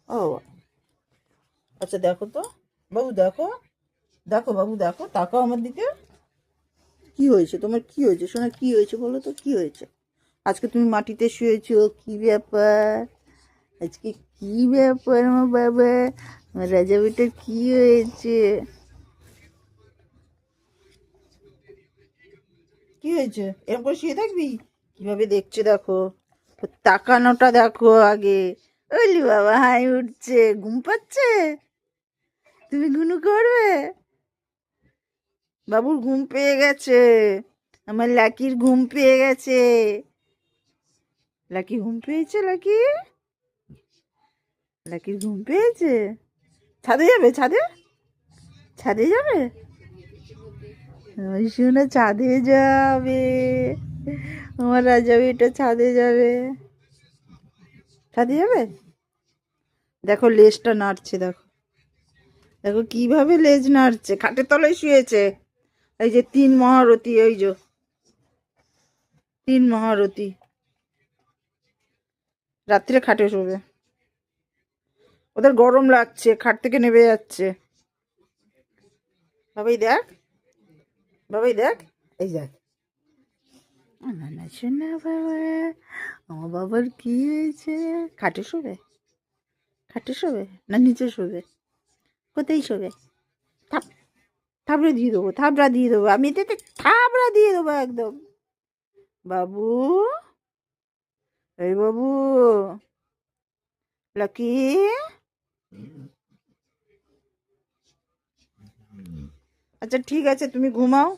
ও আচ্ছা, দেখো তো বাবু, দেখো, দেখো বাবু, দেখো, তাকাও আমার দিকে। কি হয়েছে তোমার? কি হয়েছে সোনা? কি হয়েছে বলো তো, কি হয়েছে? আজকে তুমি মাটিতে শুয়েছো, কি ব্যাপার? আজকে কি ব্যাপার আমার বাবা? আমার রাজা বেটার কি হয়েছে? কি হয়েছে? এরকম করে শুয়ে থাকবি? কিভাবে দেখছে দেখো, ওর তাকানোটা দেখো আগে। ওলি বাবা, হাই উঠছে, ঘুম পাচ্ছে। তুমি গুনু করবে? বাবুর ঘুম পেয়ে গেছে, আমার লাকির ঘুম পেয়ে গেছে। লাকি ঘুম পেয়েছে, লাকি, লাকির ঘুম পেয়েছে। ছাদে যাবে? ছাদে, ছাদে যাবে? ওই শোনা, ছাদে যাবে। আমার রাজা বেটা ছাদে যাবে। ছাদে যাবে? দেখো লেজটা নাড়ছে, দেখো, দেখো কিভাবে লেজ নাড়ছে। খাটের তলায় শুয়েছে। এই যে তিন মহারথী, ওই যে তিন মহারথী রাত্রে খাটে শোবে। ওদের গরম লাগছে, খাট থেকে নেমে যাচ্ছে। বাবাই দেখ, বাবাই দেখ, এই দেখ। না না শোনা বাবা, আমার বাবার কি হয়েছে? খাটে শোবে? খাটে শোবে না নিচে শোবে? কোথায় শোবে? থাপ, থাবড়ে দিয়ে দেবো, থাবড়া দিয়ে দেবো, আমি এতে থাবড়া দিয়ে দেবো একদম। বাবু, এই বাবু, লাকি, আচ্ছা ঠিক আছে, তুমি ঘুমাও।